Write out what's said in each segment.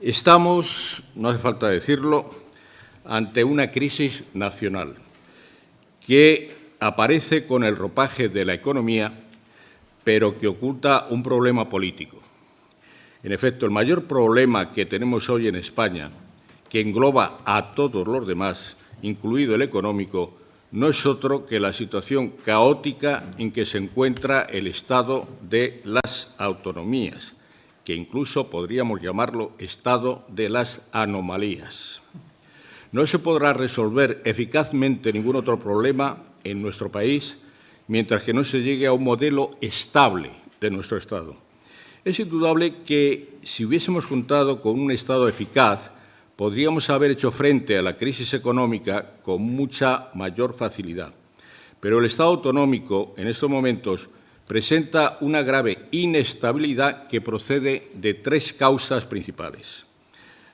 Estamos, no hace falta decirlo, ante una crisis nacional que aparece con el ropaje de la economía, pero que oculta un problema político. En efecto, el mayor problema que tenemos hoy en España, que engloba a todos los demás, incluido el económico, no es otro que la situación caótica en que se encuentra el Estado de las autonomías, que incluso podríamos llamarlo Estado de las anomalías. No se podrá resolver eficazmente ningún otro problema en nuestro país mientras que no se llegue a un modelo estable de nuestro Estado. Es indudable que si hubiésemos contado con un Estado eficaz, podríamos haber hecho frente a la crisis económica con mucha mayor facilidad. Pero el Estado autonómico, en estos momentos, presenta una grave inestabilidad que procede de tres causas principales.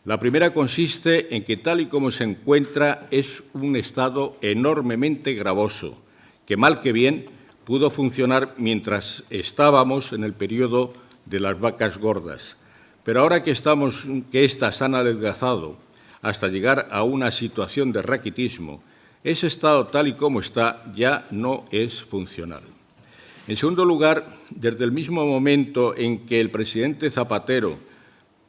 La primera consiste en que, tal y como se encuentra, es un Estado enormemente gravoso, que mal que bien pudo funcionar mientras estábamos en el periodo de las vacas gordas. Pero ahora que éstas han adelgazado hasta llegar a una situación de raquitismo, ese Estado, tal y como está, ya no es funcional. En segundo lugar, desde el mismo momento en que el presidente Zapatero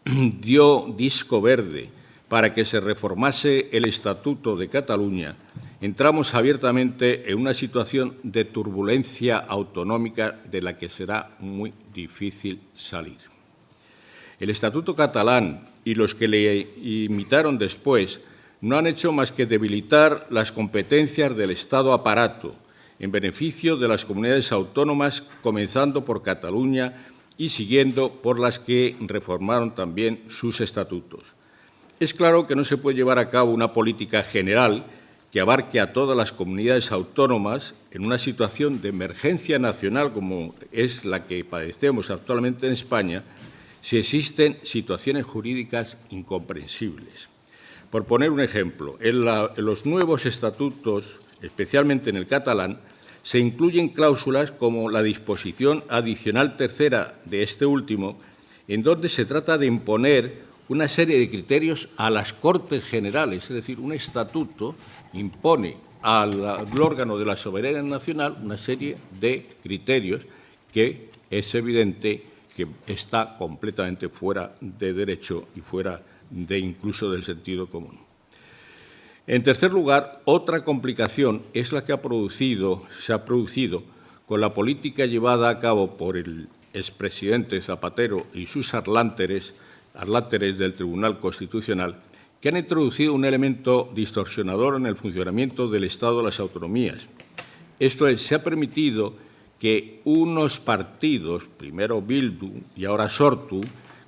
dio disco verde para que se reformase el Estatuto de Cataluña, entramos abiertamente en una situación de turbulencia autonómica de la que será muy difícil salir. El Estatuto catalán y los que le imitaron después no han hecho más que debilitar las competencias del Estado aparato en beneficio de las comunidades autónomas, comenzando por Cataluña y siguiendo por las que reformaron también sus estatutos. Es claro que no se puede llevar a cabo una política general que abarque a todas las comunidades autónomas en una situación de emergencia nacional como es la que padecemos actualmente en España, si existen situaciones jurídicas incomprensibles. Por poner un ejemplo, en los nuevos estatutos, especialmente en el catalán, se incluyen cláusulas como la disposición adicional tercera de este último, en donde se trata de imponer una serie de criterios a las Cortes Generales, es decir, un estatuto impone al órgano de la soberanía nacional una serie de criterios que es evidente que está completamente fuera de derecho y fuera de incluso del sentido común. En tercer lugar, otra complicación es la que se ha producido con la política llevada a cabo por el expresidente Zapatero y sus arlánteres del Tribunal Constitucional, que han introducido un elemento distorsionador en el funcionamiento del Estado de las autonomías. Esto es, se ha permitido que unos partidos, primero Bildu y ahora Sortu,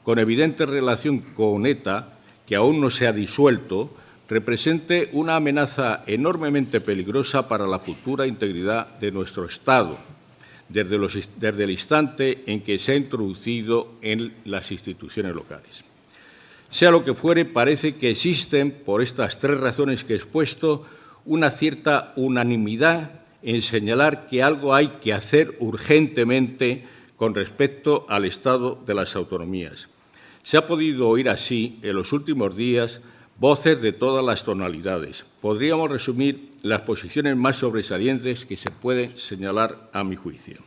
con evidente relación con ETA, que aún no se ha disuelto, represente una amenaza enormemente peligrosa para la futura integridad de nuestro Estado, desde el instante en que se ha introducido en las instituciones locales. Sea lo que fuere, parece que existen, por estas tres razones que he expuesto, una cierta unanimidad en señalar que algo hay que hacer urgentemente con respecto al Estado de las autonomías. Se ha podido oír así, en los últimos días, voces de todas las tonalidades. Podríamos resumir las posiciones más sobresalientes que se pueden señalar a mi juicio.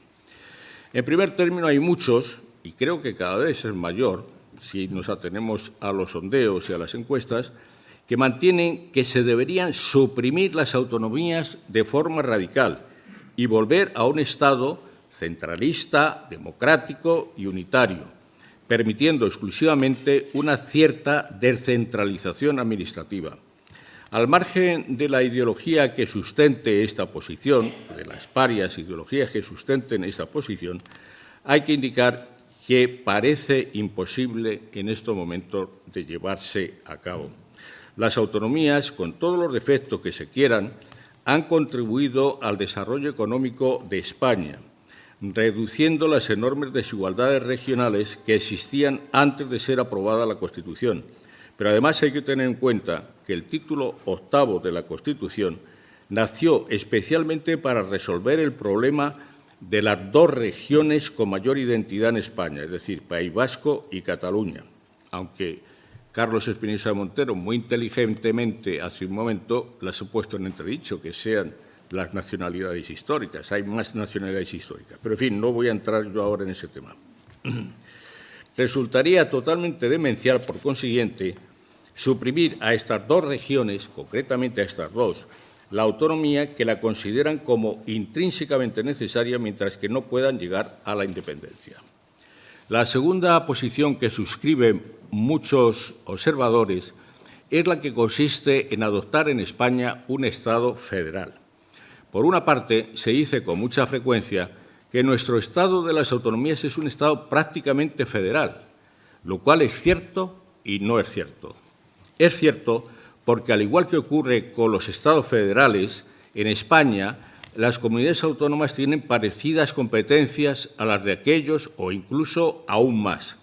En primer término, hay muchos, y creo que cada vez es mayor, si nos atenemos a los sondeos y a las encuestas, que mantienen que se deberían suprimir las autonomías de forma radical y volver a un Estado centralista, democrático y unitario, permitiendo exclusivamente una cierta descentralización administrativa. Al margen de la ideología que sustente esta posición, de las varias ideologías que sustenten esta posición, hay que indicar que parece imposible en estos momentos de llevarse a cabo. Las autonomías, con todos los defectos que se quieran, han contribuido al desarrollo económico de España, reduciendo las enormes desigualdades regionales que existían antes de ser aprobada la Constitución. Pero además hay que tener en cuenta que el título 8º de la Constitución nació especialmente para resolver el problema de las dos regiones con mayor identidad en España, es decir, País Vasco y Cataluña, aunque Carlos Espinosa de Montero, muy inteligentemente hace un momento, las he puesto en entredicho, que sean las nacionalidades históricas. Hay más nacionalidades históricas. Pero, en fin, no voy a entrar yo ahora en ese tema. Resultaría totalmente demencial, por consiguiente, suprimir a estas dos regiones, concretamente a estas dos, la autonomía que la consideran como intrínsecamente necesaria mientras que no puedan llegar a la independencia. La segunda posición que suscriben muchos observadores es la que consiste en adoptar en España un Estado federal. Por una parte, se dice con mucha frecuencia que nuestro Estado de las autonomías es un Estado prácticamente federal, lo cual es cierto y no es cierto. Es cierto porque, al igual que ocurre con los Estados federales, en España las comunidades autónomas tienen parecidas competencias a las de aquellos o incluso aún más.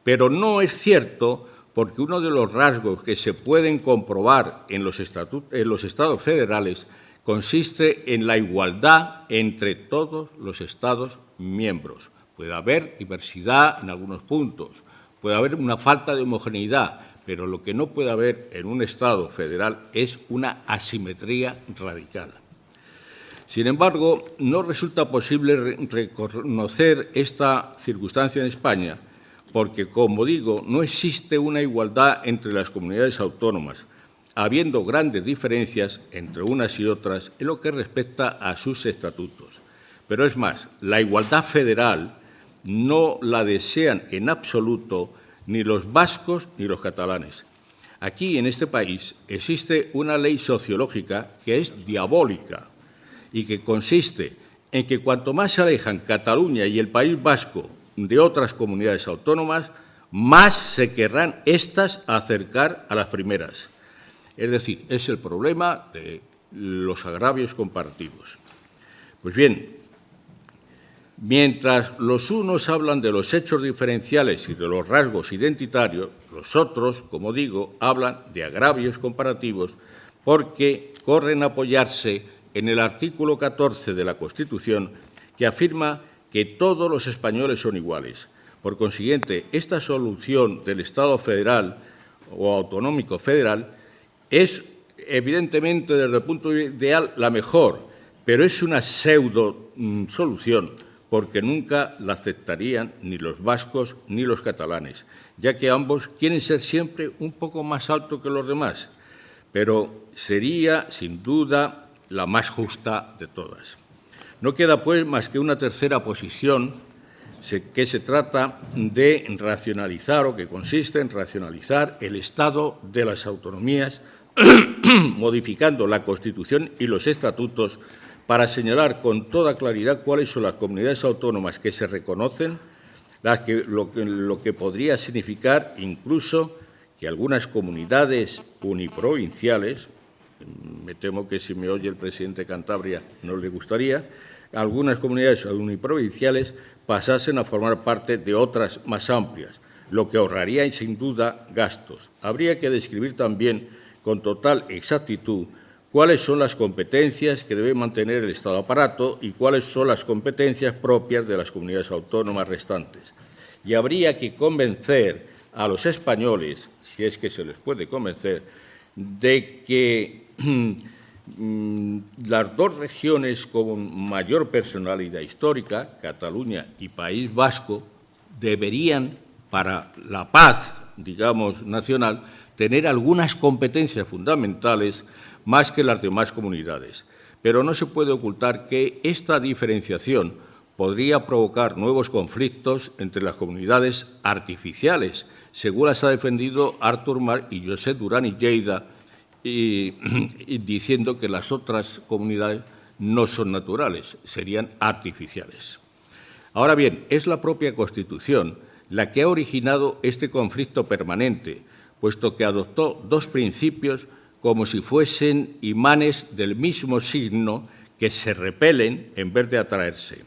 Pero no es cierto porque uno de los rasgos que se pueden comprobar en los Estados federales consiste en la igualdad entre todos los Estados miembros. Puede haber diversidad en algunos puntos, puede haber una falta de homogeneidad, pero lo que no puede haber en un Estado federal es una asimetría radical. Sin embargo, no resulta posible reconocer esta circunstancia en España porque, como digo, no existe una igualdad entre las comunidades autónomas, habiendo grandes diferencias entre unas y otras en lo que respecta a sus estatutos. Pero es más, la igualdad federal no la desean en absoluto ni los vascos ni los catalanes. Aquí, en este país, existe una ley sociológica que es diabólica y que consiste en que cuanto más se alejan Cataluña y el País Vasco de otras comunidades autónomas, más se querrán éstas acercar a las primeras. Es decir, es el problema de los agravios comparativos. Pues bien, mientras los unos hablan de los hechos diferenciales y de los rasgos identitarios, los otros, como digo, hablan de agravios comparativos porque corren a apoyarse en el artículo 14 de la Constitución, que afirma que todos los españoles son iguales. Por consiguiente, esta solución del Estado federal o autonómico federal es, evidentemente, desde el punto ideal, la mejor, pero es una pseudo-solución, porque nunca la aceptarían ni los vascos ni los catalanes, ya que ambos quieren ser siempre un poco más altos que los demás, pero sería, sin duda, la más justa de todas. No queda, pues, más que una tercera posición, que se trata de racionalizar, o que consiste en racionalizar el estado de las autonomías, modificando la Constitución y los estatutos para señalar con toda claridad cuáles son las comunidades autónomas que se reconocen, lo que podría significar incluso que algunas comunidades uniprovinciales, me temo que si me oye el presidente de Cantabria no le gustaría, algunas comunidades uniprovinciales pasasen a formar parte de otras más amplias, lo que ahorraría sin duda gastos. Habría que describir también con total exactitud cuáles son las competencias que debe mantener el Estado aparato y cuáles son las competencias propias de las comunidades autónomas restantes. Y habría que convencer a los españoles, si es que se les puede convencer, de que las dos regiones con mayor personalidad histórica, Cataluña y País Vasco, deberían, para la paz, digamos, nacional, tener algunas competencias fundamentales más que las demás comunidades. Pero no se puede ocultar que esta diferenciación podría provocar nuevos conflictos entre las comunidades artificiales, según las ha defendido Artur Mas y Josep Duran i Lleida, y diciendo que las otras comunidades no son naturales, serían artificiales. Ahora bien, es la propia Constitución la que ha originado este conflicto permanente, puesto que adoptó dos principios como si fuesen imanes del mismo signo que se repelen en vez de atraerse.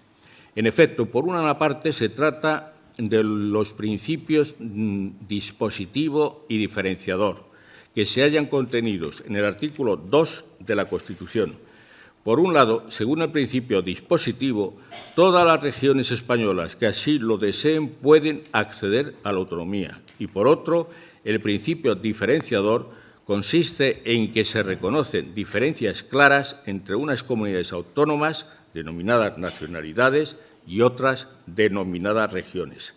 En efecto, por una parte se trata de los principios dispositivo y diferenciador, que se hallan contenidos en el artículo 2 de la Constitución. Por un lado, según el principio dispositivo, todas las regiones españolas que así lo deseen pueden acceder a la autonomía. Y por otro, el principio diferenciador consiste en que se reconocen diferencias claras entre unas comunidades autónomas, denominadas nacionalidades, y otras denominadas regiones.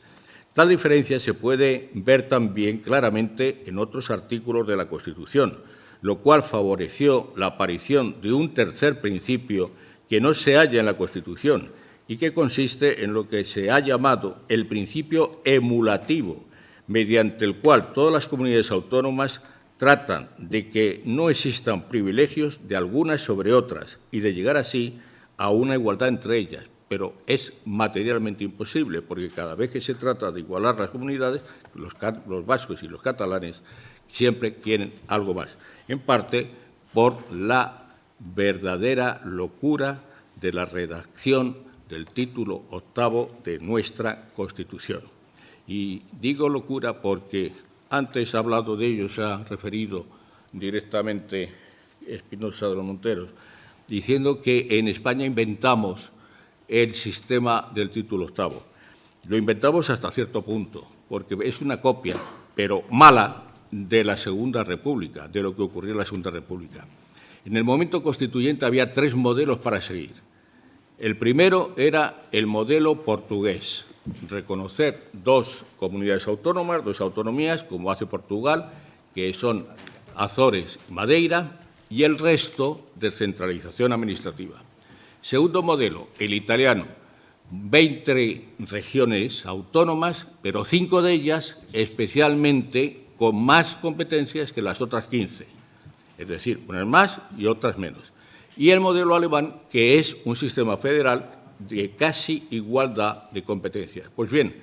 Tal diferencia se puede ver también claramente en otros artículos de la Constitución, lo cual favoreció la aparición de un tercer principio que no se halla en la Constitución y que consiste en lo que se ha llamado el principio emulativo, mediante el cual todas las comunidades autónomas tratan de que no existan privilegios de algunas sobre otras y de llegar así a una igualdad entre ellas, pero es materialmente imposible, porque cada vez que se trata de igualar las comunidades, los vascos y los catalanes siempre quieren algo más, en parte por la verdadera locura de la redacción del título octavo de nuestra Constitución. Y digo locura porque antes ha hablado de ello, se ha referido directamente Espinosa de los Monteros, diciendo que en España inventamos el sistema del título octavo. Lo inventamos hasta cierto punto, porque es una copia, pero mala, de la Segunda República, de lo que ocurrió en la Segunda República. En el momento constituyente había tres modelos para seguir. El primero era el modelo portugués, reconocer dos comunidades autónomas, dos autonomías, como hace Portugal, que son Azores y Madeira, y el resto descentralización administrativa. Segundo modelo, el italiano, 20 regiones autónomas, pero 5 de ellas especialmente con más competencias que las otras 15, es decir, unas más y otras menos. Y el modelo alemán, que es un sistema federal de casi igualdad de competencias. Pues bien,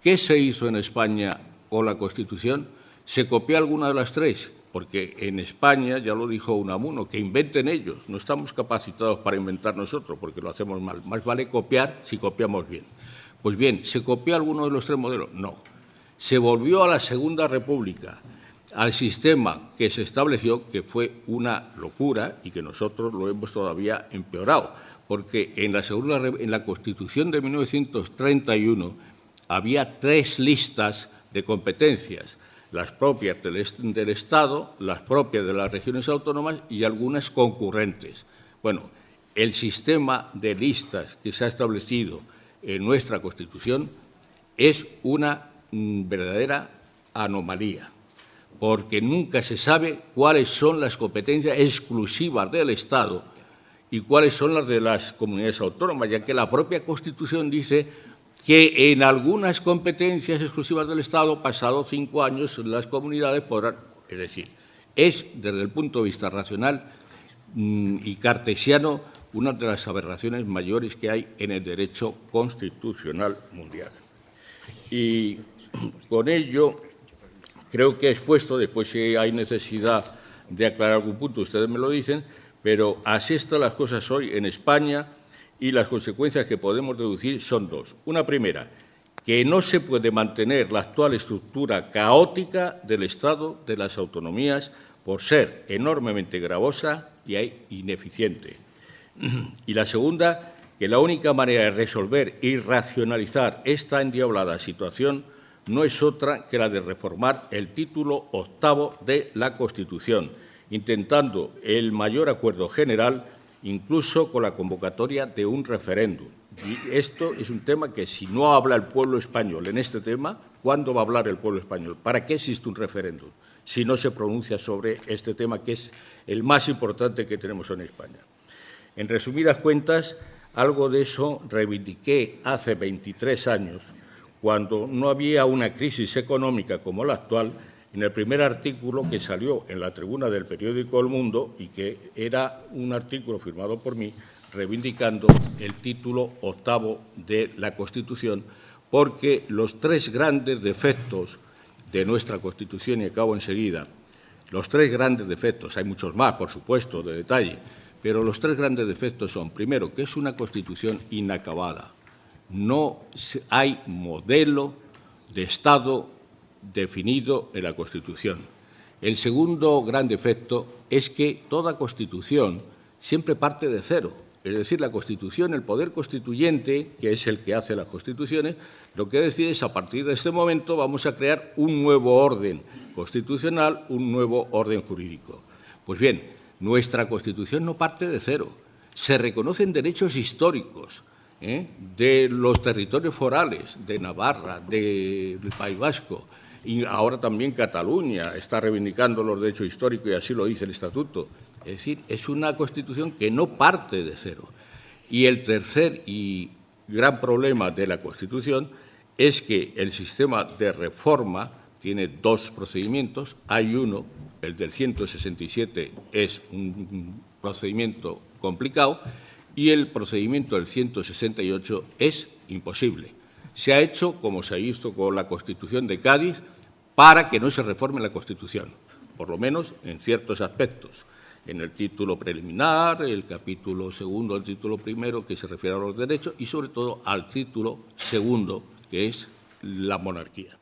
¿qué se hizo en España con la Constitución? Se copió alguna de las tres, porque en España, ya lo dijo Unamuno, que inventen ellos. No estamos capacitados para inventar nosotros, porque lo hacemos mal. Más vale copiar si copiamos bien. Pues bien, ¿se copió alguno de los tres modelos? No. Se volvió a la Segunda República, al sistema que se estableció, que fue una locura y que nosotros lo hemos todavía empeorado, porque en la Constitución de 1931 había 3 listas de competencias, las propias del Estado, las propias de las regiones autónomas y algunas concurrentes. Bueno, el sistema de listas que se ha establecido en nuestra Constitución es una verdadera anomalía, porque nunca se sabe cuáles son las competencias exclusivas del Estado y cuáles son las de las comunidades autónomas, ya que la propia Constitución dice que en algunas competencias exclusivas del Estado, pasados 5 años, las comunidades podrán. Es decir, es, desde el punto de vista racional y cartesiano, una de las aberraciones mayores que hay en el derecho constitucional mundial. Y con ello, creo que he expuesto, después si hay necesidad de aclarar algún punto, ustedes me lo dicen, pero así están las cosas hoy en España y las consecuencias que podemos deducir son 2. Una primera, que no se puede mantener la actual estructura caótica del Estado, de las autonomías, por ser enormemente gravosa y ineficiente. Y la segunda, que la única manera de resolver y racionalizar esta endiablada situación no es otra que la de reformar el título octavo de la Constitución, intentando el mayor acuerdo general, incluso con la convocatoria de un referéndum. Y esto es un tema que, si no habla el pueblo español en este tema, ¿cuándo va a hablar el pueblo español? ¿Para qué existe un referéndum si no se pronuncia sobre este tema, que es el más importante que tenemos en España? En resumidas cuentas, algo de eso reivindiqué hace 23 años, cuando no había una crisis económica como la actual, en el primer artículo que salió en la tribuna del periódico El Mundo, y que era un artículo firmado por mí, reivindicando el título octavo de la Constitución, porque los 3 grandes defectos de nuestra Constitución, y acabo enseguida, los 3 grandes defectos, hay muchos más, por supuesto, de detalle, pero los 3 grandes defectos son, primero, que es una Constitución inacabada. No hay modelo de Estado definido en la Constitución. El segundo gran defecto es que toda Constitución siempre parte de cero. Es decir, la Constitución, el poder constituyente, que es el que hace las constituciones, lo que decide es, a partir de este momento vamos a crear un nuevo orden constitucional, un nuevo orden jurídico. Pues bien, nuestra Constitución no parte de cero. Se reconocen derechos históricos de los territorios forales, de Navarra, del País Vasco, y ahora también Cataluña está reivindicando los derechos históricos y así lo dice el Estatuto. Es decir, es una Constitución que no parte de cero. Y el tercer y gran problema de la Constitución es que el sistema de reforma tiene dos procedimientos. Hay uno, el del 167 es un procedimiento complicado y el procedimiento del 168 es imposible. Se ha hecho, como se ha visto con la Constitución de Cádiz, para que no se reforme la Constitución, por lo menos en ciertos aspectos. En el título preliminar, el capítulo segundo, el título primero, que se refiere a los derechos, y sobre todo al título segundo, que es la monarquía.